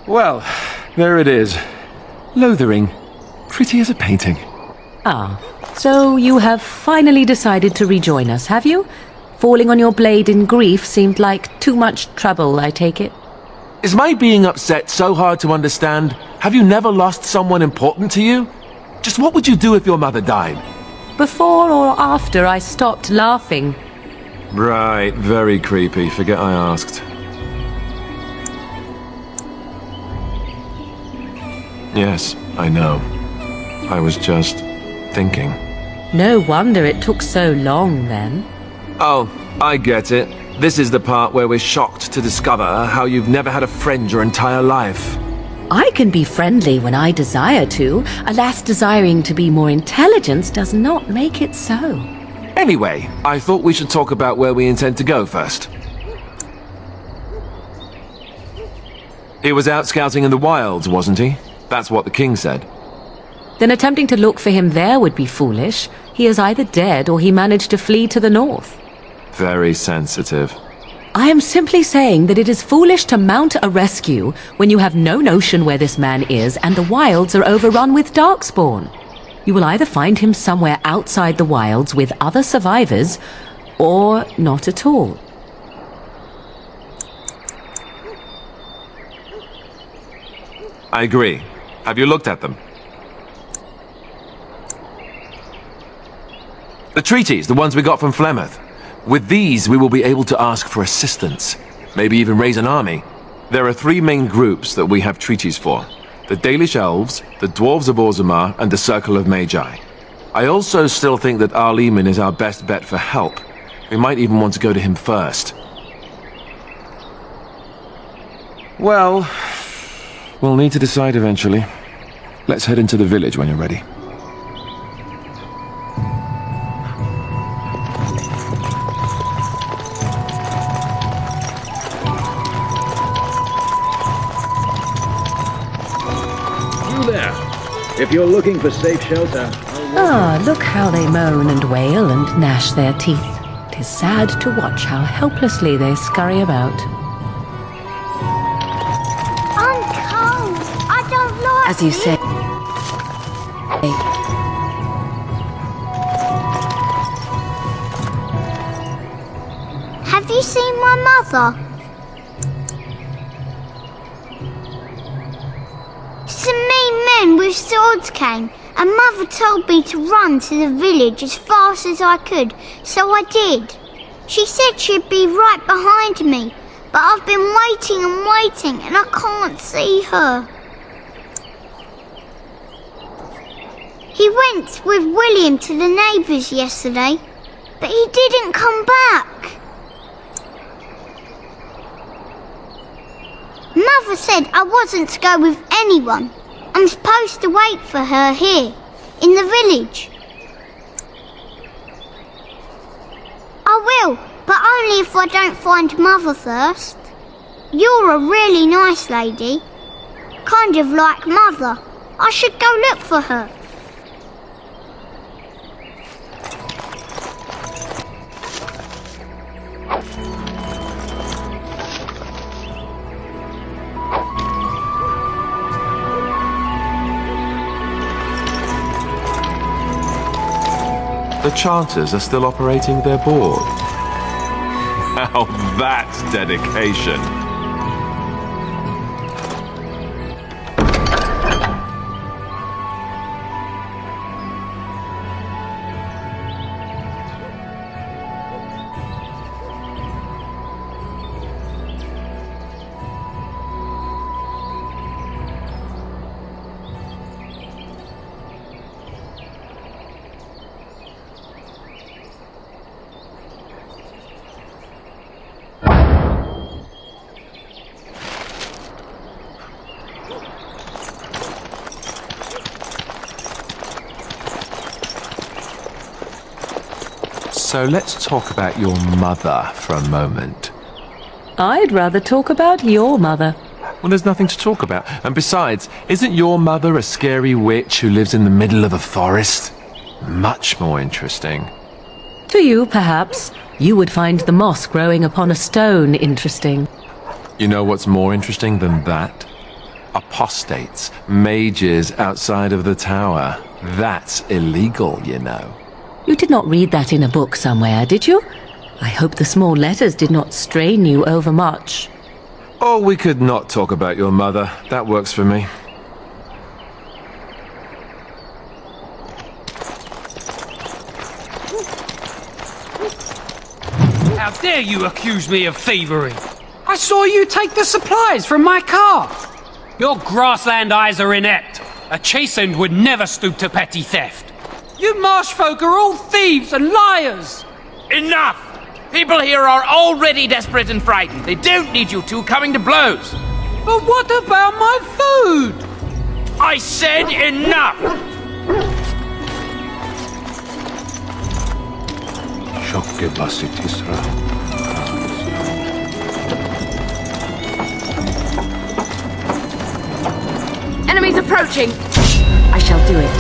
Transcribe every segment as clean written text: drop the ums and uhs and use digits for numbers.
Well, there it is. Lothering. Pretty as a painting. Ah, so you have finally decided to rejoin us, have you? Falling on your blade in grief seemed like too much trouble, I take it. Is my being upset so hard to understand? Have you never lost someone important to you? Just what would you do if your mother died? Before or after I stopped laughing? Right, very creepy. Forget I asked. Yes, I know. I was just thinking. No wonder it took so long, then. Oh, I get it. This is the part where we're shocked to discover how you've never had a friend your entire life. I can be friendly when I desire to. Alas, desiring to be more intelligent does not make it so. Anyway, I thought we should talk about where we intend to go first. He was out scouting in the wilds, wasn't he? That's what the king said. Then attempting to look for him there would be foolish. He is either dead or he managed to flee to the north. Very sensitive. I am simply saying that it is foolish to mount a rescue when you have no notion where this man is and the wilds are overrun with darkspawn. You will either find him somewhere outside the wilds with other survivors, or not at all. I agree. Have you looked at them? The treaties, the ones we got from Flemeth. With these, we will be able to ask for assistance. Maybe even raise an army. There are 3 main groups that we have treaties for. The Dalish Elves, the Dwarves of Orzammar, and the Circle of Magi. I also still think that Arleman is our best bet for help. We might even want to go to him first. Well, we'll need to decide eventually. Let's head into the village when you're ready. If you're looking for safe shelter... Ah, look how they moan and wail and gnash their teeth. 'Tis sad to watch how helplessly they scurry about. I'm cold. I don't like As you say... Have you seen my mother? Some mean men with swords came, and Mother told me to run to the village as fast as I could, so I did. She said she'd be right behind me, but I've been waiting and waiting, and I can't see her. He went with William to the neighbours yesterday, but he didn't come back. Mother said I wasn't to go with anyone. I'm supposed to wait for her here, in the village. I will, but only if I don't find Mother first. You're a really nice lady. Kind of like Mother. I should go look for her. The Chanters are still operating their board. Now that's dedication. So let's talk about your mother for a moment. I'd rather talk about your mother. Well, there's nothing to talk about. And besides, isn't your mother a scary witch who lives in the middle of a forest? Much more interesting. To you, perhaps. You would find the moss growing upon a stone interesting. You know what's more interesting than that? apostates, mages outside of the tower. That's illegal, you know. You did not read that in a book somewhere, did you? I hope the small letters did not strain you overmuch. Oh, we could not talk about your mother. That works for me. How dare you accuse me of thievery? I saw you take the supplies from my car. Your grassland eyes are inept. A chastened would never stoop to petty theft. You marsh folk are all thieves and liars. Enough! People here are already desperate and frightened. They don't need you two coming to blows. But what about my food? I said enough! Enemies approaching! I shall do it.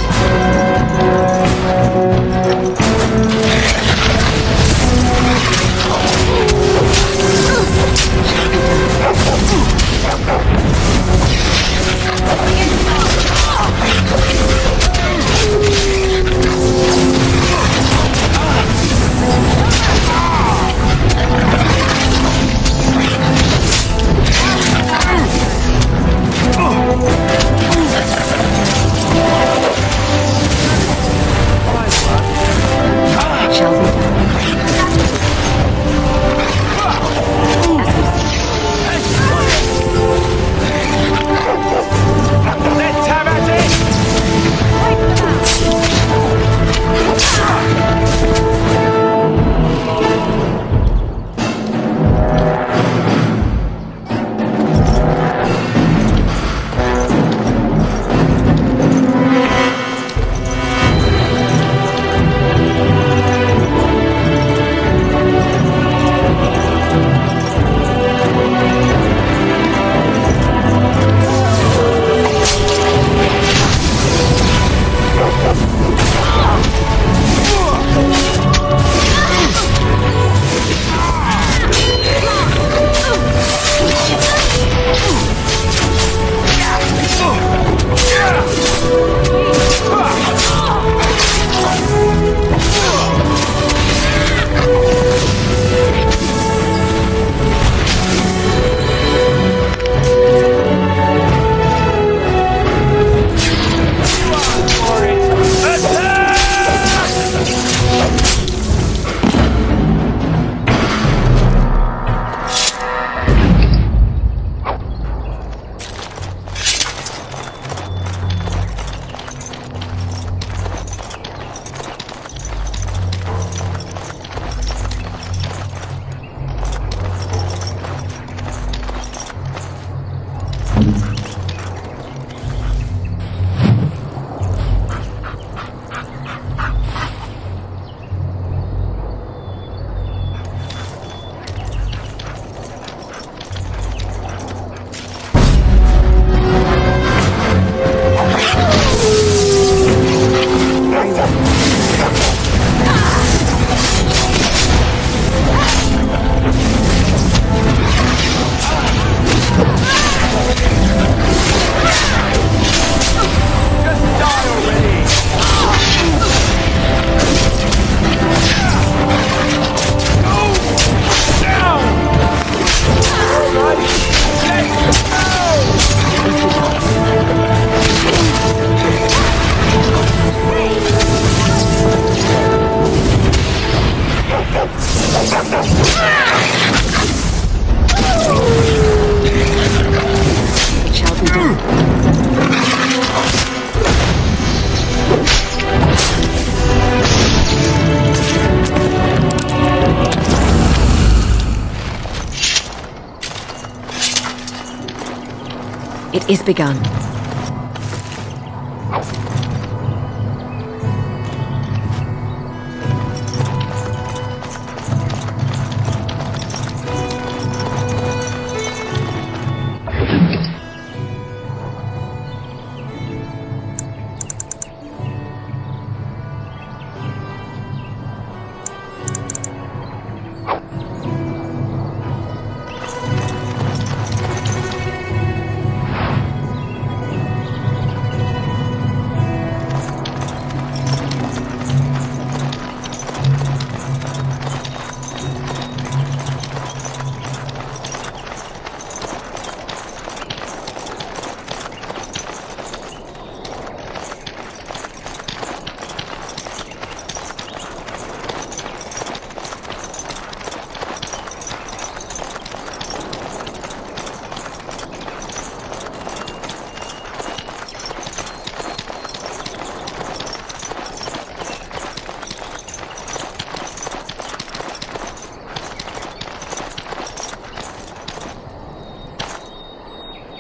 It is begun.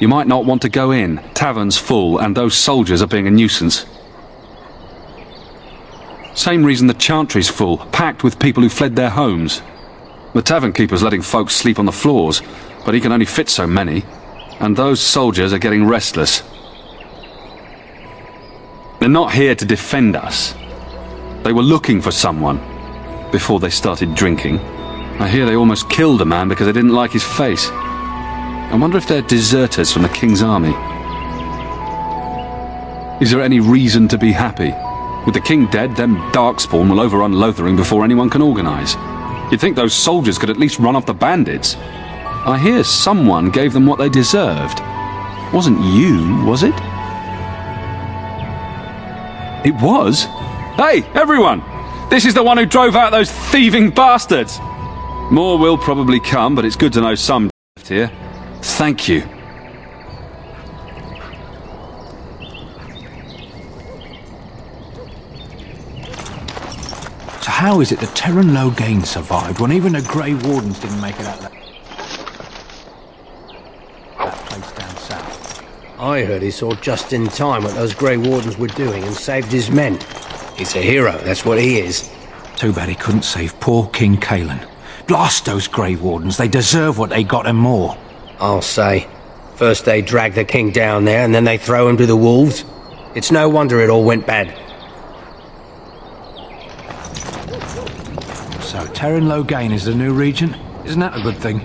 You might not want to go in. Tavern's full, and those soldiers are being a nuisance. Same reason the Chantry's full, packed with people who fled their homes. The tavern keeper's letting folks sleep on the floors, but he can only fit so many. And those soldiers are getting restless. They're not here to defend us. They were looking for someone before they started drinking. I hear they almost killed a man because they didn't like his face. I wonder if they're deserters from the King's army. Is there any reason to be happy? With the King dead, them Darkspawn will overrun Lothering before anyone can organize. You'd think those soldiers could at least run off the bandits. I hear someone gave them what they deserved. Wasn't you, was it? It was? Hey, everyone! This is the one who drove out those thieving bastards! More will probably come, but it's good to know some left here. Thank you. So how is it that Terran Logain survived when even the Grey Wardens didn't make it out of that place down south? I heard he saw just in time what those Grey Wardens were doing and saved his men. He's a hero, that's what he is. Too bad he couldn't save poor King Kalen. Blast those Grey Wardens, they deserve what they got and more. I'll say. First they drag the king down there, and then they throw him to the wolves. It's no wonder it all went bad. So Terran Logain is the new regent? Isn't that a good thing?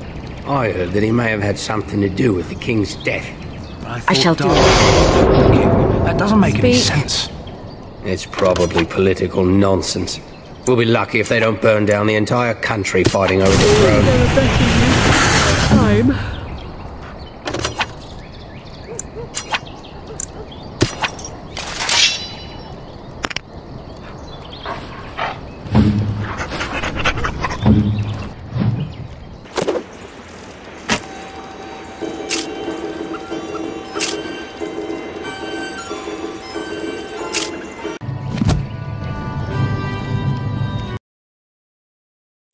I heard that he may have had something to do with the king's death. I shall do it. That doesn't make any sense. It's probably political nonsense. We'll be lucky if they don't burn down the entire country fighting over the throne. Time.